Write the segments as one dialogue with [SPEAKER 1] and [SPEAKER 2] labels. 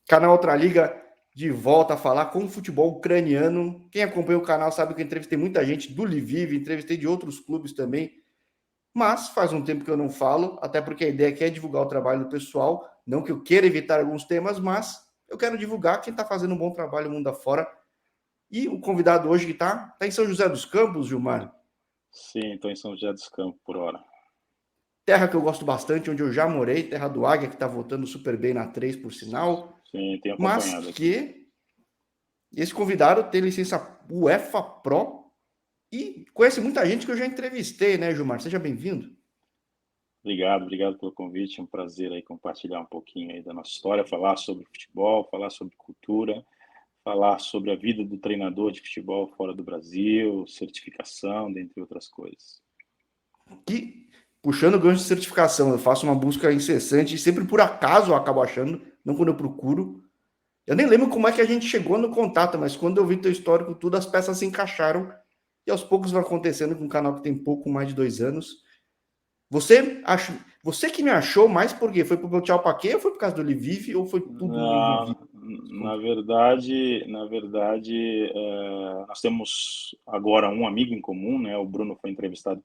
[SPEAKER 1] Canal Outra Liga de volta a falar com o futebol ucraniano. Quem acompanha o canal sabe que eu entrevistei muita gente do Lviv, entrevistei de outros clubes também, mas faz um tempo que eu não falo, até porque a ideia aqui é divulgar o trabalho do pessoal, não que eu queira evitar alguns temas, mas eu quero divulgar quem está fazendo um bom trabalho mundo afora. E o convidado hoje que está em São José dos Campos, Gilmar,
[SPEAKER 2] Sim, estou em São José dos Campos por hora.
[SPEAKER 1] terra que eu gosto bastante, onde eu já morei, terra do Águia, que está voltando super bem na 3, por sinal,
[SPEAKER 2] Sim, tenho
[SPEAKER 1] mas
[SPEAKER 2] acompanhado aqui.
[SPEAKER 1] que esse convidado tem licença UEFA Pro e conhece muita gente que eu já entrevistei, né, Gilmar? Seja bem-vindo.
[SPEAKER 2] Obrigado pelo convite. É um prazer aí compartilhar um pouquinho aí da nossa história, falar sobre futebol, falar sobre cultura, falar sobre a vida do treinador de futebol fora do Brasil, certificação, dentre outras coisas.
[SPEAKER 1] Que, puxando o gancho de certificação, eu faço uma busca incessante e sempre por acaso eu acabo achando, não quando eu procuro. Eu nem lembro como é que a gente chegou no contato, mas quando eu vi teu histórico, tudo, as peças se encaixaram e aos poucos vai acontecendo com um canal que tem pouco mais de 2 anos. Você que me achou mais por quê? Foi pro Tchau Paquê ou foi por causa do Lviv ou foi tudo envolvido?
[SPEAKER 2] Nós temos agora um amigo em comum, né? O Bruno foi entrevistado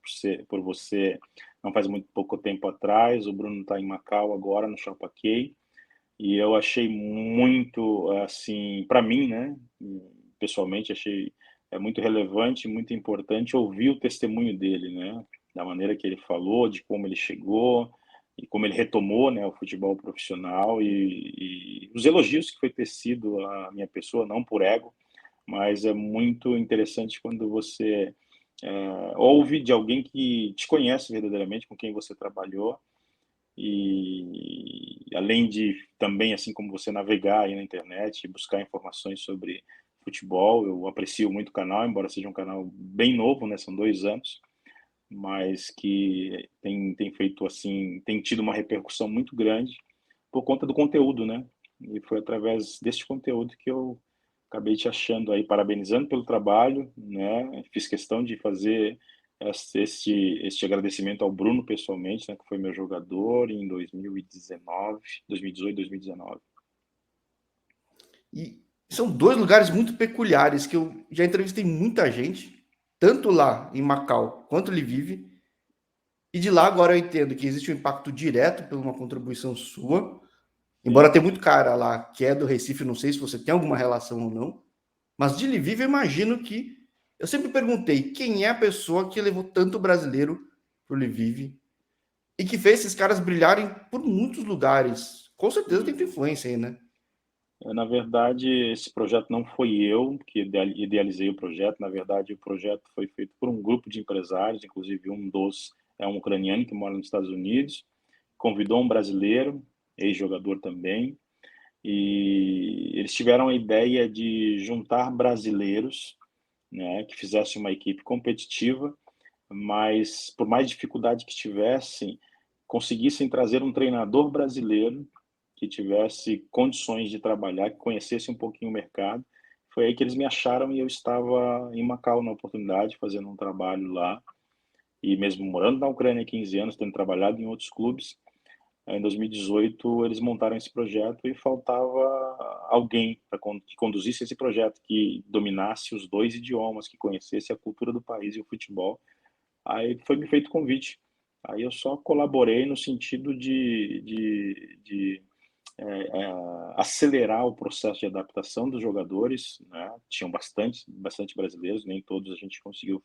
[SPEAKER 2] por você não faz muito pouco tempo atrás. O Bruno está em Macau agora, no Chapaquei. E eu achei muito, assim, para mim, né, pessoalmente, achei muito relevante, muito importante ouvir o testemunho dele, né, da maneira que ele falou, de como ele chegou e como ele retomou, né, o futebol profissional e os elogios que foi tecido à minha pessoa, não por ego, mas é muito interessante quando você ouve de alguém que te conhece verdadeiramente, com quem você trabalhou, e além de também, assim como você navegar aí na internet e buscar informações sobre futebol, eu aprecio muito o canal, embora seja um canal bem novo, né? São 2 anos, mas que tem feito assim, tem tido uma repercussão muito grande por conta do conteúdo, né? E foi através deste conteúdo que eu acabei te achando aí, parabenizando pelo trabalho, né? Fiz questão de fazer este agradecimento ao Bruno pessoalmente, né, que foi meu jogador em 2019, 2018, 2019.
[SPEAKER 1] E são dois lugares muito peculiares que eu já entrevistei muita gente, tanto lá em Macau quanto ele vive. E de lá agora eu entendo que existe um impacto direto por uma contribuição sua, embora
[SPEAKER 2] Sim.
[SPEAKER 1] tenha muito cara lá que é do Recife, não sei se você tem alguma relação ou não, mas de Lviv eu imagino que eu sempre perguntei quem é a pessoa que levou tanto brasileiro para o Lviv e que fez esses caras brilharem por muitos lugares. Com certeza tem
[SPEAKER 2] Uhum.
[SPEAKER 1] influência aí, né?
[SPEAKER 2] Na verdade, esse projeto não foi eu que idealizei o projeto. Na verdade, o projeto foi feito por um grupo de empresários, inclusive um dos é um ucraniano que mora nos Estados Unidos, convidou um brasileiro, ex-jogador também, e eles tiveram a ideia de juntar brasileiros, né, que fizessem uma equipe competitiva, mas por mais dificuldade que tivessem, conseguissem trazer um treinador brasileiro que tivesse condições de trabalhar, que conhecesse um pouquinho o mercado. Foi aí que eles me acharam e eu estava em Macau na oportunidade, fazendo um trabalho lá, e mesmo morando na Ucrânia há 15 anos, tendo trabalhado em outros clubes. Em 2018, eles montaram esse projeto e faltava alguém para que conduzisse esse projeto, que dominasse os dois idiomas, que conhecesse a cultura do país e o futebol. Aí foi me feito o convite. Aí eu só colaborei no sentido de acelerar o processo de adaptação dos jogadores, né? Tinham bastante brasileiros, nem todos a gente conseguiu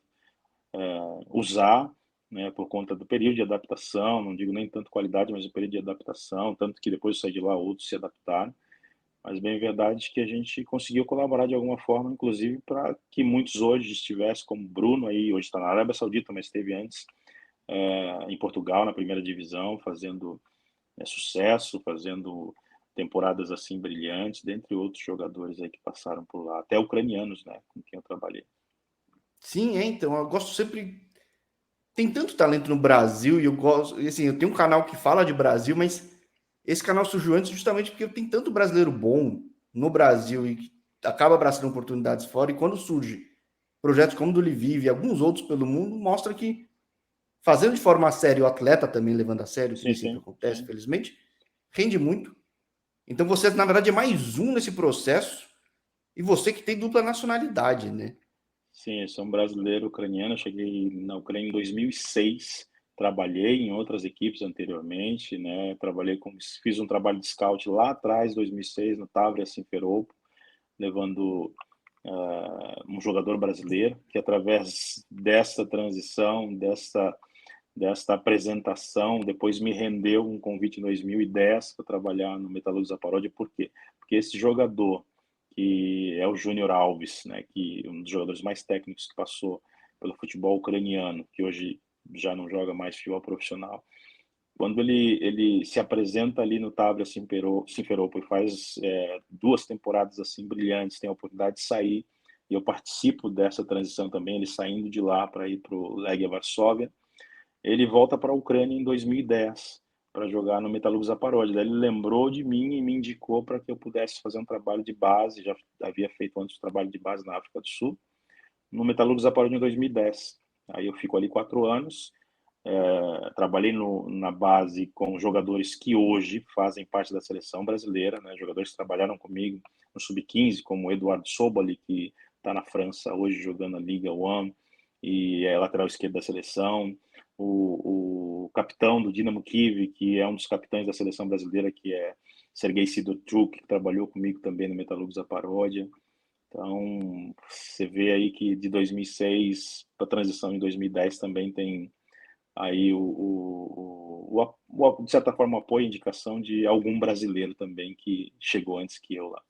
[SPEAKER 2] usar, né, por conta do período de adaptação, não digo nem tanto qualidade, mas o período de adaptação, tanto que depois de sair de lá outros se adaptaram, mas bem verdade que a gente conseguiu colaborar de alguma forma, inclusive para que muitos hoje estivessem, como Bruno aí, hoje está na Arábia Saudita, mas esteve antes em Portugal, na primeira divisão, fazendo sucesso, fazendo temporadas assim brilhantes, dentre outros jogadores aí que passaram por lá, até ucranianos, né, com quem eu trabalhei.
[SPEAKER 1] Sim, é, então, eu gosto sempre. Tem tanto talento no Brasil e eu gosto. E assim, eu tenho um canal que fala de Brasil, mas esse canal surgiu antes justamente porque tem tanto brasileiro bom no Brasil e que acaba abraçando oportunidades fora. E quando surge projetos como o do Lviv e alguns outros pelo mundo, mostra que fazendo de forma séria o atleta também levando a sério, que nem
[SPEAKER 2] Sim,
[SPEAKER 1] sempre
[SPEAKER 2] sim,
[SPEAKER 1] acontece,
[SPEAKER 2] sim.
[SPEAKER 1] felizmente, rende muito. Então você, na verdade, é mais um nesse processo e você que tem dupla nacionalidade, né?
[SPEAKER 2] Sim, eu sou um brasileiro ucraniano. Eu cheguei na Ucrânia em 2006. Trabalhei em outras equipes anteriormente, né? Fiz um trabalho de scout lá atrás, 2006, no Tavria Simferopol, levando um jogador brasileiro que, através dessa transição, desta apresentação, depois me rendeu um convite em 2010 para trabalhar no Metalúrgico Zaparódia. Por quê? Porque esse jogador, que é o Júnior Alves, né, que um dos jogadores mais técnicos que passou pelo futebol ucraniano, que hoje já não joga mais futebol profissional, quando ele se apresenta ali no Tabra Simferopol e faz 2 temporadas assim brilhantes, tem a oportunidade de sair, e eu participo dessa transição também, ele saindo de lá para ir para o Legia Varsóvia. Ele volta para a Ucrânia em 2010 para jogar no Metalúrgico Zaparódia. Daí ele lembrou de mim e me indicou para que eu pudesse fazer um trabalho de base. Já havia feito antes o trabalho de base na África do Sul, no Metalúrgico Zaparódia em 2010. Aí eu fico ali 4 anos. Trabalhei na base com jogadores que hoje fazem parte da seleção brasileira, né? Jogadores que trabalharam comigo no Sub-15, como o Eduardo Sobali, que está na França hoje jogando a Liga One e é lateral esquerdo da seleção. O capitão do Dinamo Kiev, que é um dos capitães da seleção brasileira, que é Sergei Sidorchuk, que trabalhou comigo também no Metalúrgico Zaparódia. Então, você vê aí que de 2006 para a transição em 2010 também tem aí de certa forma, o apoio e indicação de algum brasileiro também que chegou antes que eu lá.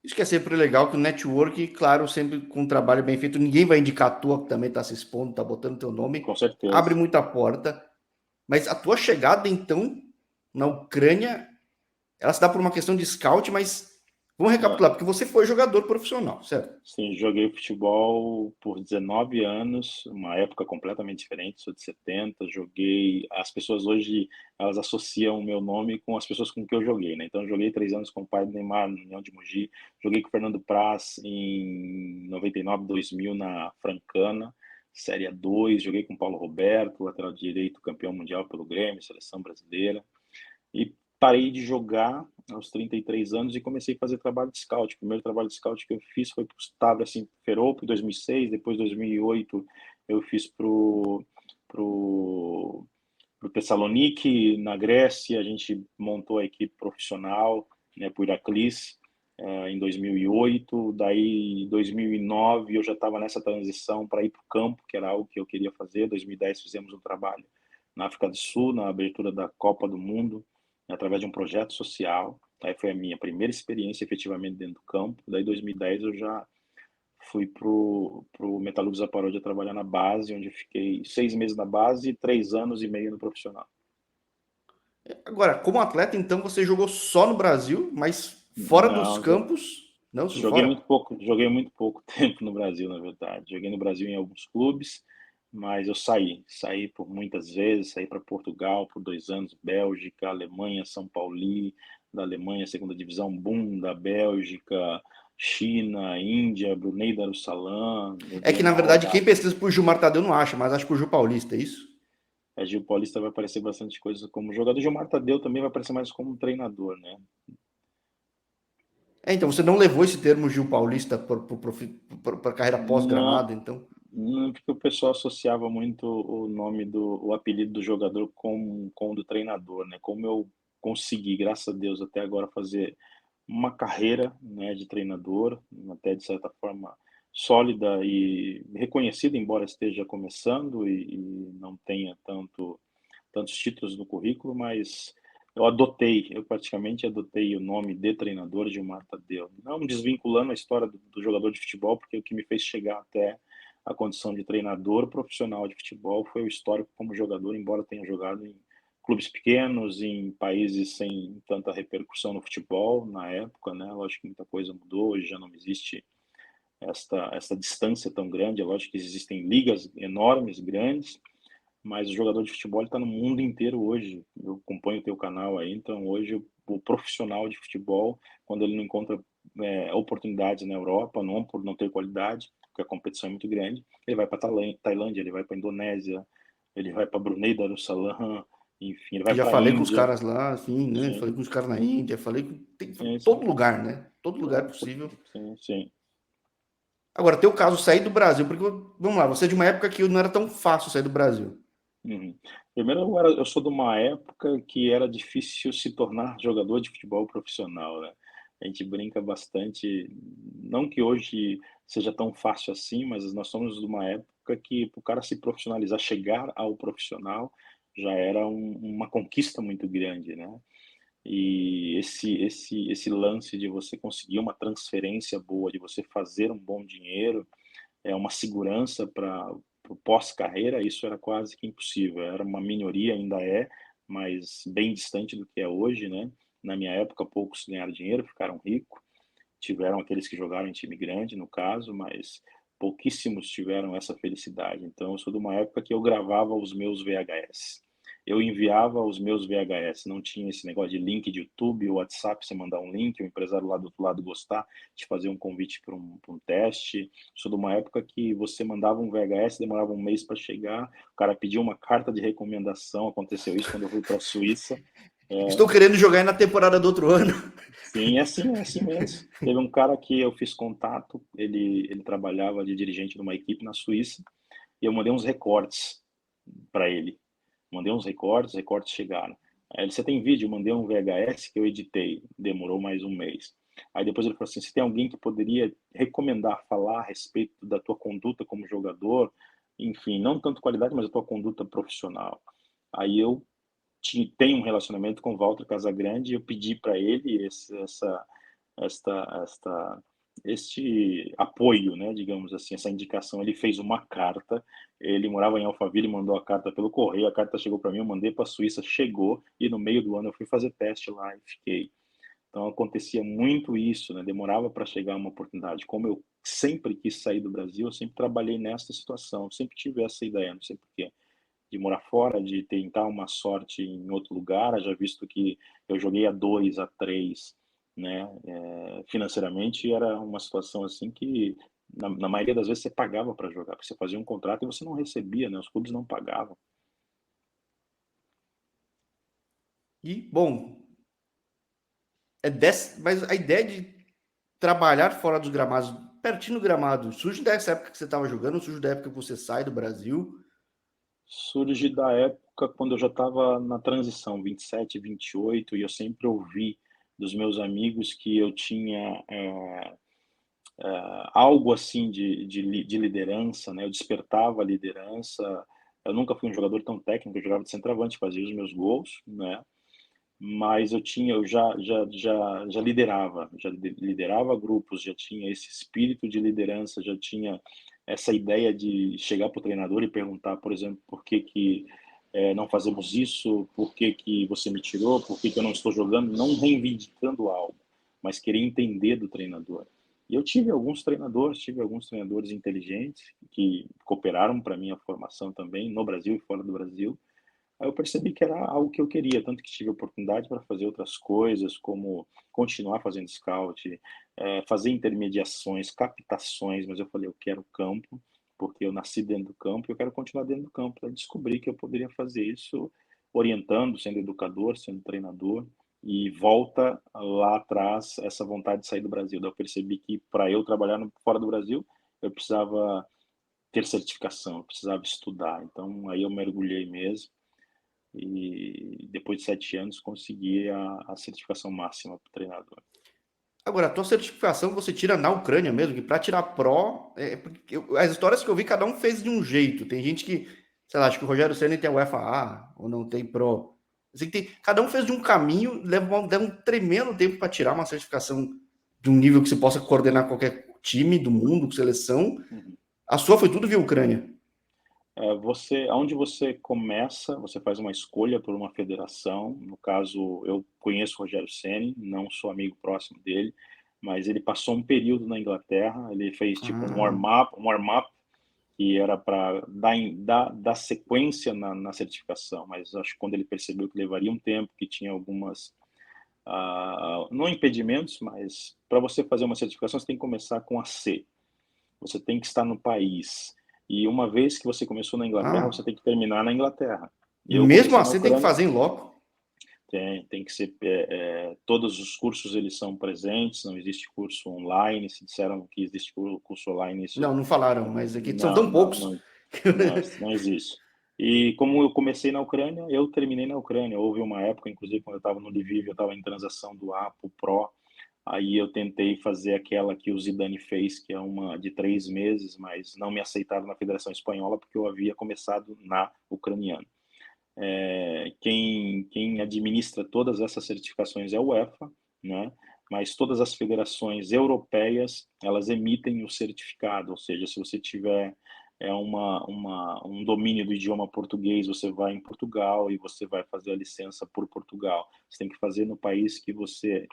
[SPEAKER 1] Isso que é sempre legal, que o network, claro, sempre com um trabalho bem feito, ninguém vai indicar a tua, que também está se expondo, está botando teu nome,
[SPEAKER 2] Com certeza.
[SPEAKER 1] abre muita porta. Mas a tua chegada, então, na Ucrânia, ela se dá por uma questão de scout, mas vamos
[SPEAKER 2] É.
[SPEAKER 1] recapitular, porque você foi jogador profissional, certo?
[SPEAKER 2] Sim, joguei futebol por 19 anos, uma época completamente diferente, sou de 70, joguei, as pessoas hoje, elas associam o meu nome com as pessoas com que eu joguei, né? Então, eu joguei 3 anos com o pai do Neymar, no União de Mogi, joguei com o Fernando Praz em 99, 2000 na Francana, Série A2, joguei com o Paulo Roberto, lateral direito, campeão mundial pelo Grêmio, seleção brasileira, e parei de jogar aos 33 anos e comecei a fazer trabalho de scout. O primeiro trabalho de scout que eu fiz foi para o Stavra Simferopol em 2006, depois em 2008 eu fiz pro Thessaloniki, na Grécia. A gente montou a equipe profissional, né, para o Heraclis, em 2008. Daí, em 2009, eu já estava nessa transição para ir para o campo, que era algo que eu queria fazer. Em 2010, fizemos um trabalho na África do Sul, na abertura da Copa do Mundo, através de um projeto social. Aí foi a minha primeira experiência efetivamente dentro do campo. Daí, em 2010, eu já fui pro Metalúrgico Zaparódia trabalhar na base, onde fiquei 6 meses na base e 3 anos e meio no profissional.
[SPEAKER 1] Agora, como atleta, então, você jogou só no Brasil, mas fora dos
[SPEAKER 2] Não,
[SPEAKER 1] campos, não, tudo fora?
[SPEAKER 2] joguei muito pouco tempo no Brasil, na verdade. Joguei no Brasil em alguns clubes, mas eu saí por muitas vezes, saí para Portugal por 2 anos, Bélgica, Alemanha, São Paulo, da Alemanha, segunda divisão, Boom, da Bélgica, China, Índia, Brunei Darussalam,
[SPEAKER 1] É
[SPEAKER 2] joguei a
[SPEAKER 1] que, na
[SPEAKER 2] maior
[SPEAKER 1] verdade,
[SPEAKER 2] da
[SPEAKER 1] quem pesquisa por Gilmar Tadeu não acha, mas acha por Gil Paulista, é isso?
[SPEAKER 2] A Gil Paulista vai aparecer bastante coisa como jogador. Gilmar Tadeu também vai aparecer mais como treinador, né?
[SPEAKER 1] É, então, você não levou esse termo Gil Paulista para carreira
[SPEAKER 2] Não,
[SPEAKER 1] pós-gramado, então?
[SPEAKER 2] não, porque o pessoal associava muito o nome o apelido do jogador com o do treinador, né? Como eu consegui, graças a Deus, até agora fazer uma carreira, né, de treinador, até de certa forma sólida e reconhecida, embora esteja começando e não tenha tantos títulos no currículo, mas eu praticamente adotei o nome de treinador de Gilmar Tadeu. Não desvinculando a história do jogador de futebol, porque o que me fez chegar até a condição de treinador profissional de futebol foi o histórico como jogador, embora tenha jogado em clubes pequenos, em países sem tanta repercussão no futebol na época, né? Lógico que muita coisa mudou, hoje já não existe esta distância tão grande. É lógico que existem ligas enormes, grandes, mas o jogador de futebol está no mundo inteiro hoje. Eu acompanho o teu canal aí, então hoje o profissional de futebol, quando ele não encontra oportunidades na Europa, não por não ter qualidade, porque a competição é muito grande, ele vai para Tailândia, ele vai para Indonésia, ele vai para Brunei Darussalam, enfim, ele
[SPEAKER 1] Que
[SPEAKER 2] vai
[SPEAKER 1] já
[SPEAKER 2] para a
[SPEAKER 1] falei com os
[SPEAKER 2] Índia,
[SPEAKER 1] caras lá, assim, né?
[SPEAKER 2] sim,
[SPEAKER 1] Falei com os caras na Índia, falei com
[SPEAKER 2] sim, sim,
[SPEAKER 1] todo lugar, né? Todo lugar possível.
[SPEAKER 2] sim, sim.
[SPEAKER 1] Agora, teu caso, sair do Brasil, porque, vamos lá, você é de uma época que não era tão fácil sair do Brasil.
[SPEAKER 2] Uhum. Primeiro, eu sou de uma época que era difícil se tornar jogador de futebol profissional, né? A gente brinca bastante, não que hoje seja tão fácil assim, mas nós somos de uma época que o cara se profissionalizar, chegar ao profissional, já era uma conquista muito grande, né? E esse lance de você conseguir uma transferência boa, de você fazer um bom dinheiro, é uma segurança para o pós-carreira, isso era quase que impossível. Era uma minoria, ainda é, mas bem distante do que é hoje, né? Na minha época, poucos ganharam dinheiro, ficaram ricos. Tiveram aqueles que jogaram em time grande, no caso, mas pouquíssimos tiveram essa felicidade. Então, eu sou de uma época que eu gravava os meus VHS. Eu enviava os meus VHS, não tinha esse negócio de link de YouTube, WhatsApp, você mandar um link, o empresário lá do outro lado gostar, te fazer um convite para um teste. Sou de uma época que você mandava um VHS, demorava um mês para chegar, o cara pedia uma carta de recomendação, aconteceu isso quando eu fui para a Suíça.
[SPEAKER 1] Estou querendo jogar aí na temporada do outro ano.
[SPEAKER 2] Sim, é assim mesmo. Teve um cara que eu fiz contato, ele trabalhava de dirigente de uma equipe na Suíça, e eu mandei uns recortes para ele. Mandei uns recortes, os recortes chegaram. Aí ele, você tem vídeo? Eu mandei um VHS que eu editei, demorou mais um mês. Aí depois ele falou assim, você tem alguém que poderia recomendar, falar a respeito da tua conduta como jogador? Enfim, não tanto qualidade, mas a tua conduta profissional. Aí eu tenho um relacionamento com o Walter Casagrande e eu pedi para ele esta, este apoio, né, digamos assim, essa indicação. Ele fez uma carta, ele morava em Alphaville, mandou a carta pelo correio, a carta chegou para mim, eu mandei para a Suíça, chegou, e no meio do ano eu fui fazer teste lá e fiquei. Então acontecia muito isso, né? Demorava para chegar uma oportunidade. Como eu sempre quis sair do Brasil, eu sempre trabalhei nessa situação, sempre tive essa ideia, não sei porquê, de morar fora, de tentar uma sorte em outro lugar, já visto que eu joguei a 2, a 3, né? Financeiramente era uma situação assim que na maioria das vezes você pagava para jogar, porque você fazia um contrato e você não recebia, né? Os clubes não pagavam.
[SPEAKER 1] E, bom, mas a ideia de trabalhar fora dos gramados, pertinho do gramado, surge dessa época que você estava jogando, surge da época que você sai do Brasil.
[SPEAKER 2] Surge da época quando eu já estava na transição, 27, 28, e eu sempre ouvi dos meus amigos que eu tinha algo assim de liderança, né? Eu despertava a liderança. Eu nunca fui um jogador tão técnico, eu jogava de centroavante, fazia os meus gols, né? Mas já liderava, liderava grupos, já tinha esse espírito de liderança, já tinha essa ideia de chegar para o treinador e perguntar, por exemplo, por que que não fazemos isso, por que que você me tirou, por que que eu não estou jogando, não reivindicando algo, mas querer entender do treinador. E eu tive alguns treinadores inteligentes que cooperaram para minha formação também, no Brasil e fora do Brasil. Aí eu percebi que era algo que eu queria, tanto que tive oportunidade para fazer outras coisas, como continuar fazendo scout, fazer intermediações, captações, mas eu falei, eu quero campo, porque eu nasci dentro do campo e eu quero continuar dentro do campo. Aí descobri que eu poderia fazer isso orientando, sendo educador, sendo treinador, e volta lá atrás essa vontade de sair do Brasil. Daí eu percebi que para eu trabalhar fora do Brasil, eu precisava ter certificação, eu precisava estudar. Então aí eu mergulhei mesmo e depois de 7 anos consegui a certificação máxima para treinador.
[SPEAKER 1] Agora, a tua certificação você tira na Ucrânia mesmo, que para tirar Pro, as histórias que eu vi, cada um fez de um jeito. Tem gente que, sei lá, acho que o Rogério Ceni tem a UEFA A, ou não tem Pro. Assim, cada um fez de um caminho, leva um tremendo tempo para tirar uma certificação de um nível que você possa coordenar qualquer time do mundo, seleção.
[SPEAKER 2] Uhum.
[SPEAKER 1] A sua foi tudo via Ucrânia.
[SPEAKER 2] Onde você começa, você faz uma escolha por uma federação. No caso, eu conheço o Rogério Ceni, não sou amigo próximo dele, mas ele passou um período na Inglaterra. Ele fez tipo
[SPEAKER 1] Ah,
[SPEAKER 2] um warm-up que era para dar sequência na certificação. Mas acho que quando ele percebeu que levaria um tempo, que tinha algumas não impedimentos, mas para você fazer uma certificação, você tem que começar com a C. Você tem que estar no país. E uma vez que você começou na Inglaterra,
[SPEAKER 1] ah,
[SPEAKER 2] você tem que terminar na Inglaterra. Eu
[SPEAKER 1] Mesmo
[SPEAKER 2] comecei na
[SPEAKER 1] assim, tem que
[SPEAKER 2] Ucrânia.
[SPEAKER 1] fazer em loco.
[SPEAKER 2] Tem que ser, todos os cursos eles são presentes, não existe curso online. Se disseram que existe curso online, isso
[SPEAKER 1] Não, não falaram, mas aqui são
[SPEAKER 2] não,
[SPEAKER 1] tão
[SPEAKER 2] não,
[SPEAKER 1] poucos.
[SPEAKER 2] não, não existe. E como eu comecei na Ucrânia, eu terminei na Ucrânia. Houve uma época, inclusive, quando eu estava no Lviv, eu estava em transação do A para o Pro. Aí eu tentei fazer aquela que o Zidane fez, que é uma de 3 meses, mas não me aceitaram na Federação Espanhola porque eu havia começado na ucraniana. Quem administra todas essas certificações é o UEFA, né? Mas todas as federações europeias, elas emitem o certificado, ou seja, se você tiver um domínio do idioma português, você vai em Portugal e você vai fazer a licença por Portugal. Você tem que fazer no país que você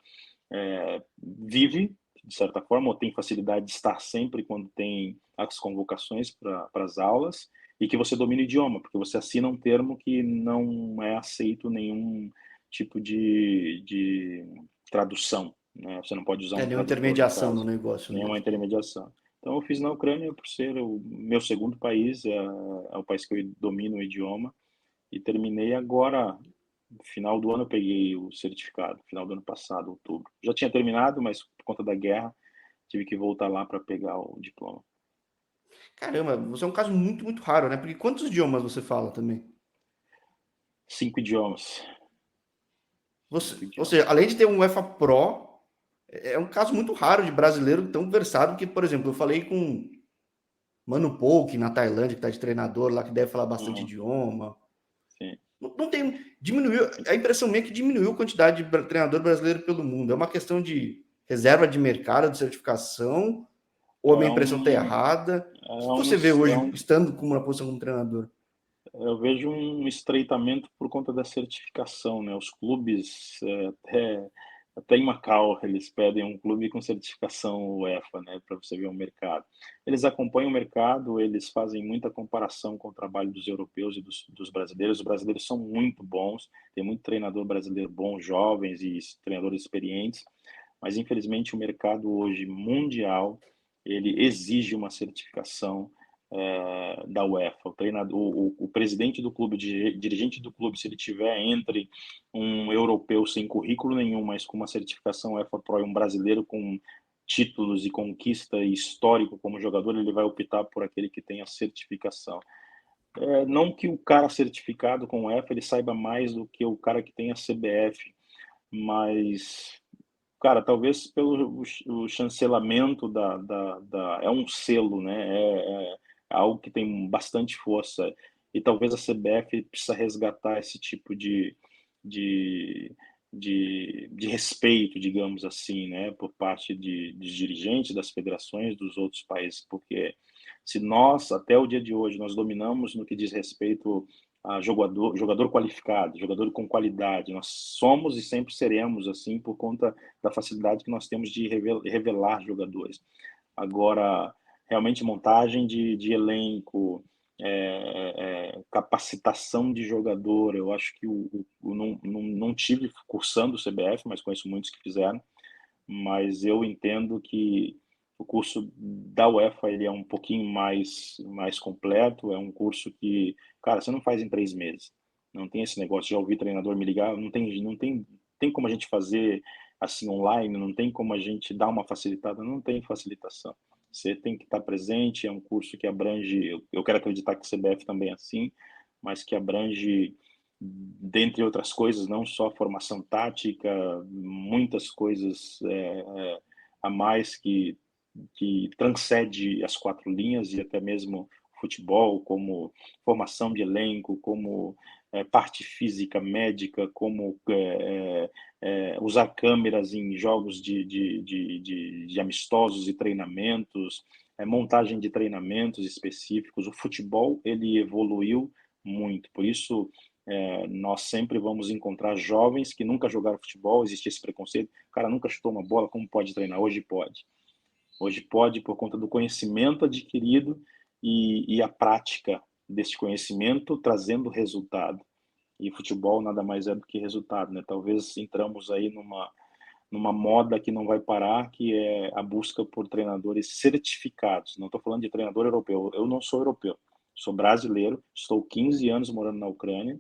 [SPEAKER 2] vive, de certa forma, ou tem facilidade de estar sempre quando tem as convocações para as aulas, e que você domine o idioma, porque você assina um termo que não é aceito nenhum tipo de tradução, né? Você não pode usar
[SPEAKER 1] É
[SPEAKER 2] um
[SPEAKER 1] nenhuma
[SPEAKER 2] tradutor, no
[SPEAKER 1] intermediação no
[SPEAKER 2] caso,
[SPEAKER 1] negócio
[SPEAKER 2] nenhuma
[SPEAKER 1] mesmo.
[SPEAKER 2] intermediação. Então, eu fiz na Ucrânia por ser o meu segundo país, é o país que eu domino o idioma, e terminei agora. No final do ano eu peguei o certificado, final do ano passado, outubro. Já tinha terminado, mas por conta da guerra tive que voltar lá para pegar o diploma.
[SPEAKER 1] Caramba, você é um caso muito, muito raro, né? Porque quantos idiomas você fala também?
[SPEAKER 2] 5 idiomas.
[SPEAKER 1] Você,
[SPEAKER 2] Cinco
[SPEAKER 1] ou seja,
[SPEAKER 2] idiomas.
[SPEAKER 1] além de ter um UEFA Pro, é um caso muito raro de brasileiro tão versado que, por exemplo, eu falei com Mano Pouk na Tailândia, que está de treinador lá, que deve falar bastante
[SPEAKER 2] Uhum,
[SPEAKER 1] idioma.
[SPEAKER 2] sim.
[SPEAKER 1] Não tem. Diminuiu. A impressão minha é que diminuiu a quantidade de treinador brasileiro pelo mundo. É uma questão de reserva de mercado, de certificação, ou a
[SPEAKER 2] É
[SPEAKER 1] minha impressão está
[SPEAKER 2] um,
[SPEAKER 1] errada?
[SPEAKER 2] é
[SPEAKER 1] O que
[SPEAKER 2] um,
[SPEAKER 1] você vê
[SPEAKER 2] é
[SPEAKER 1] hoje,
[SPEAKER 2] um,
[SPEAKER 1] estando com uma posição como treinador?
[SPEAKER 2] eu vejo um estreitamento por conta da certificação, né? Os clubes, até em Macau, eles pedem um clube com certificação UEFA, né? Para você ver o mercado. Eles acompanham o mercado, eles fazem muita comparação com o trabalho dos europeus e dos brasileiros. Os brasileiros são muito bons, tem muito treinador brasileiro bom, jovens e treinadores experientes, mas infelizmente o mercado hoje mundial, ele exige uma certificação da UEFA. O treinador, o presidente do clube, dirigente do clube, se ele tiver entre um europeu sem currículo nenhum, mas com uma certificação UEFA Pro e um brasileiro com títulos e conquista histórico como jogador, ele vai optar por aquele que tem a certificação. Não que o cara certificado com o UEFA ele saiba mais do que o cara que tem a CBF, mas cara, talvez pelo o chancelamento é um selo, né? É algo que tem bastante força. E talvez a CBF precisa resgatar esse tipo de, de respeito, digamos assim, né? Por parte de dirigentes das federações dos outros países, porque se nós, até o dia de hoje, nós dominamos no que diz respeito a jogador qualificado, jogador com qualidade, nós somos e sempre seremos assim por conta da facilidade que nós temos de revelar jogadores. Agora, realmente, montagem de elenco, capacitação de jogador, eu acho que não tive cursando o CBF, mas conheço muitos que fizeram, mas eu entendo que o curso da UEFA ele é um pouquinho mais completo, é um curso que, cara, você não faz em 3 meses. Não tem esse negócio de ouvir treinador me ligar, não tem como a gente fazer assim online, não tem como a gente dar uma facilitada, não tem facilitação. Você tem que estar presente, é um curso que abrange, eu quero acreditar que o CBF também é assim, mas que abrange, dentre outras coisas, não só formação tática, muitas coisas a mais que transcende as 4 linhas e até mesmo futebol, como formação de elenco, como parte física, médica, como usar câmeras em jogos de amistosos e treinamentos, montagem de treinamentos específicos. O futebol ele evoluiu muito, por isso nós sempre vamos encontrar jovens que nunca jogaram futebol, existe esse preconceito, o cara nunca chutou uma bola, como pode treinar? Hoje pode. Hoje pode por conta do conhecimento adquirido e a prática desse conhecimento trazendo resultado. E futebol nada mais é do que resultado, né? Talvez entramos aí numa moda que não vai parar, que é a busca por treinadores certificados. Não estou falando de treinador europeu. Eu não sou europeu, sou brasileiro, estou 15 anos morando na Ucrânia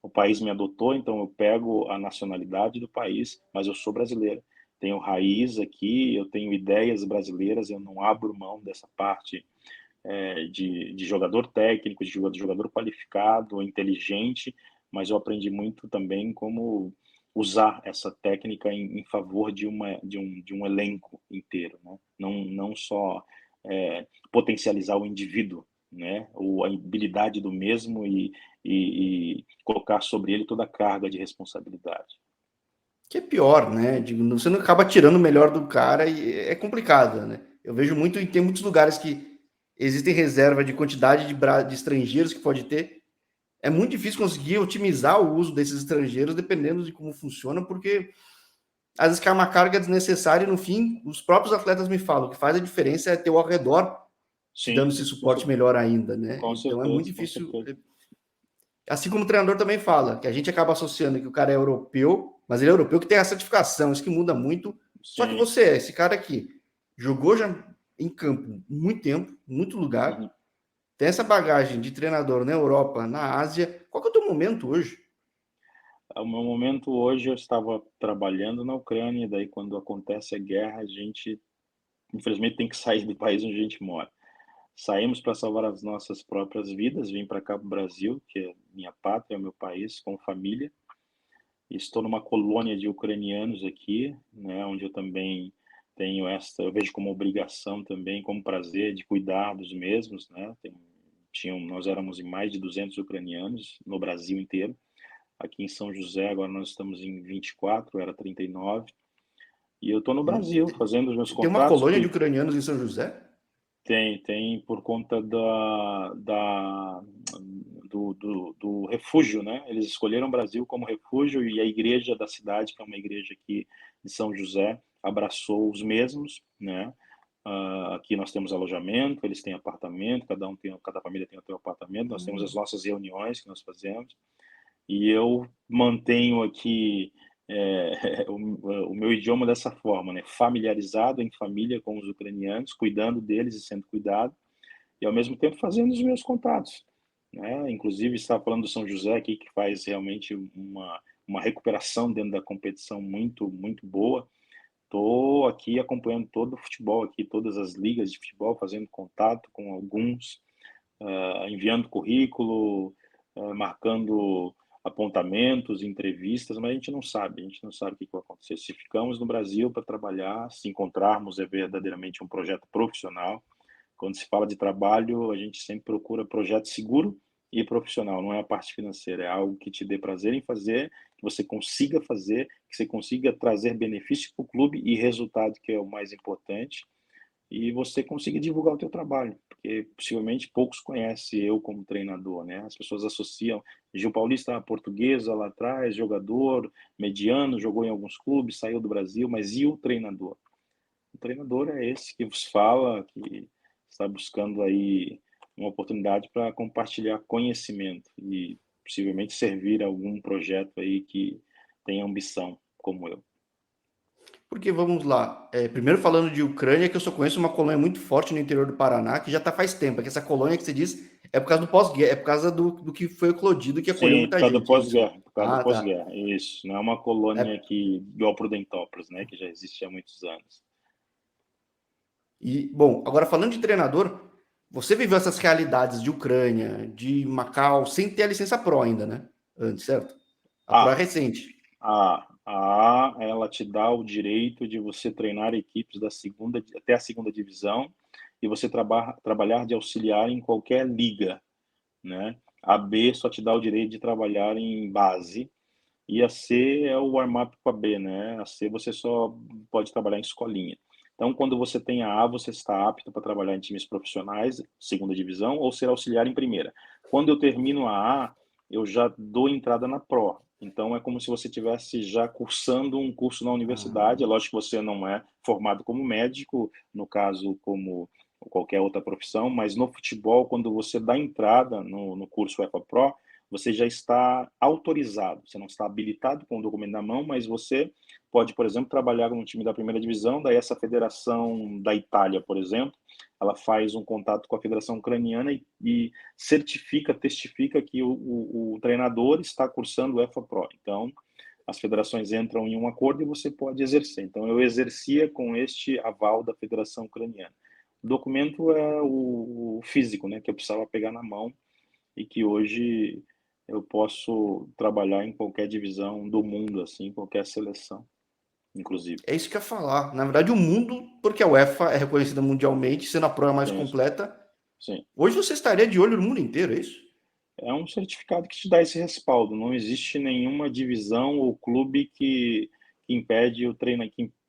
[SPEAKER 2] O país me adotou, então eu pego a nacionalidade do país, mas eu sou brasileiro. Tenho raiz aqui, eu tenho ideias brasileiras, eu não abro mão dessa parte de jogador técnico, de jogador qualificado, inteligente, mas eu aprendi muito também como usar essa técnica em favor de um elenco inteiro, né? Não só potencializar o indivíduo, né? Ou a habilidade do mesmo e colocar sobre ele toda a carga de responsabilidade.
[SPEAKER 1] Que é pior, né? Você não acaba tirando o melhor do cara e é complicado, né? Eu vejo muito, e tem muitos lugares que existem reserva de quantidade de estrangeiros que pode ter. É muito difícil conseguir otimizar o uso desses estrangeiros dependendo de como funciona, porque às vezes cai uma carga desnecessária e no fim, os próprios atletas me falam que faz a diferença é ter o ao redor te
[SPEAKER 2] Sim,
[SPEAKER 1] dando esse suporte melhor ainda, né?
[SPEAKER 2] com
[SPEAKER 1] Então é muito
[SPEAKER 2] certeza, com
[SPEAKER 1] difícil.
[SPEAKER 2] certeza.
[SPEAKER 1] Assim como o treinador também fala, que a gente acaba associando que o cara é europeu, mas ele é europeu que tem a certificação, isso que muda muito. Só que
[SPEAKER 2] Sim.
[SPEAKER 1] você é esse cara aqui, jogou já em campo muito tempo, muito lugar,
[SPEAKER 2] Uhum.
[SPEAKER 1] tem essa bagagem de treinador na Europa, na Ásia. Qual que é o teu momento hoje?
[SPEAKER 2] O meu momento hoje, eu estava trabalhando na Ucrânia, e daí quando acontece a guerra, a gente, infelizmente, tem que sair do país onde a gente mora. Saímos para salvar as nossas próprias vidas, vim para cá para o Brasil, que é minha pátria, é meu país, com família. Estou numa colônia de ucranianos aqui, né, onde eu também tenho eu vejo como obrigação também, como prazer de cuidar dos mesmos, né? Nós éramos em mais de 200 ucranianos no Brasil inteiro. Aqui em São José, agora nós estamos em 24, era 39. E eu estou no Brasil fazendo os meus
[SPEAKER 1] Tem uma
[SPEAKER 2] contatos.
[SPEAKER 1] colônia de ucranianos em São José?
[SPEAKER 2] Tem por conta do refúgio, né? Eles escolheram o Brasil como refúgio e a igreja da cidade, que é uma igreja aqui de São José, abraçou os mesmos, né? Aqui nós temos alojamento, eles têm apartamento, cada família tem o seu apartamento, nós temos as nossas reuniões que nós fazemos e eu mantenho aqui o meu idioma dessa forma, né? Familiarizado em família com os ucranianos, cuidando deles e sendo cuidado, e ao mesmo tempo fazendo os meus contatos, né? Inclusive, está falando do São José aqui, que faz realmente uma recuperação dentro da competição muito, muito boa. Estou aqui acompanhando todo o futebol aqui, todas as ligas de futebol, fazendo contato com alguns, enviando currículo, marcando apontamentos, entrevistas, mas a gente não sabe o que vai acontecer. Se ficamos no Brasil para trabalhar, se encontrarmos verdadeiramente um projeto profissional, quando se fala de trabalho, a gente sempre procura projeto seguro e profissional, não é a parte financeira, é algo que te dê prazer em fazer, que você consiga fazer, que você consiga trazer benefício para o clube e resultado, que é o mais importante, e você consiga divulgar o teu trabalho, porque possivelmente poucos conhecem eu como treinador, né? As pessoas associam Gil Paulista, portuguesa lá atrás, jogador mediano, jogou em alguns clubes, saiu do Brasil, mas e o treinador? O treinador é esse que vos fala, que está buscando aí uma oportunidade para compartilhar conhecimento e possivelmente servir a algum projeto aí que tenha ambição, como eu.
[SPEAKER 1] Porque vamos lá, primeiro falando de Ucrânia, que eu só conheço uma colônia muito forte no interior do Paraná, que já está faz tempo. É que essa colônia que você diz é por causa do pós-guerra, é por causa do que foi eclodido que acolheu
[SPEAKER 2] Sim, por
[SPEAKER 1] muita
[SPEAKER 2] causa do
[SPEAKER 1] gente, é isso?
[SPEAKER 2] pós-guerra, por causa do
[SPEAKER 1] Ah, tá.
[SPEAKER 2] pós-guerra, isso. Não é uma colônia
[SPEAKER 1] É,
[SPEAKER 2] que igual Prudentópolis, né, que já existe há muitos anos.
[SPEAKER 1] e, bom, agora falando de treinador, você viveu essas realidades de Ucrânia, de Macau, sem ter a licença Pro ainda, né? Antes, certo? A Pro é
[SPEAKER 2] Ah,
[SPEAKER 1] recente.
[SPEAKER 2] ela te dá o direito de você treinar equipes da segunda até a segunda divisão e você trabalhar de auxiliar em qualquer liga, né? A B só te dá o direito de trabalhar em base e a C é o warm-up para a B, né? A C você só pode trabalhar em escolinha. Então, quando você tem a A, você está apto para trabalhar em times profissionais, segunda divisão, ou ser auxiliar em primeira. Quando eu termino a A, eu já dou entrada na Pro. Então, é como se você estivesse já cursando um curso na universidade. É
[SPEAKER 1] Ah,
[SPEAKER 2] lógico que você não é formado como médico, no caso, como qualquer outra profissão, mas no futebol, quando você dá entrada no curso UEFA Pro, você já está autorizado, você não está habilitado com o documento na mão, mas você pode, por exemplo, trabalhar num time da primeira divisão, daí essa federação da Itália, por exemplo, ela faz um contato com a Federação Ucraniana e certifica, testifica que o treinador está cursando o EFA Pro. Então, as federações entram em um acordo e você pode exercer. Então, eu exercia com este aval da Federação Ucraniana. O documento é o físico, né, que eu precisava pegar na mão e que hoje eu posso trabalhar em qualquer divisão do mundo, assim, qualquer seleção, inclusive.
[SPEAKER 1] É isso que eu ia falar. Na verdade, o mundo, porque a UEFA é reconhecida mundialmente, sendo a prova mais
[SPEAKER 2] Sim,
[SPEAKER 1] completa,
[SPEAKER 2] sim.
[SPEAKER 1] hoje você estaria de olho no mundo inteiro, é isso?
[SPEAKER 2] É um certificado que te dá esse respaldo. Não existe nenhuma divisão ou clube que impede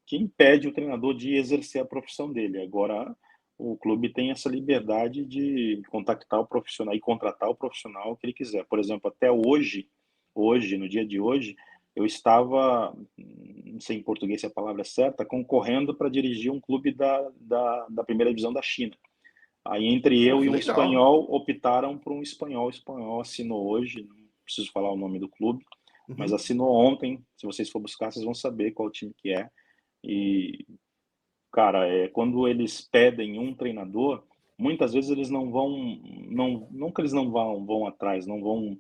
[SPEAKER 2] que impede o treinador de exercer a profissão dele. Agora, o clube tem essa liberdade de contactar o profissional e contratar o profissional que ele quiser. Por exemplo, até hoje, no dia de hoje, eu estava, não sei em português se a palavra é certa, concorrendo para dirigir um clube da primeira divisão da China. Aí entre
[SPEAKER 1] Pô,
[SPEAKER 2] eu
[SPEAKER 1] que
[SPEAKER 2] e um
[SPEAKER 1] legal.
[SPEAKER 2] espanhol optaram por um espanhol. O espanhol assinou hoje, não preciso falar o nome do clube, mas
[SPEAKER 1] Uhum.
[SPEAKER 2] assinou ontem. Se vocês for buscar, vocês vão saber qual time que é. E, cara, quando eles pedem um treinador, muitas vezes eles não vão, não que eles não vão atrás, não vão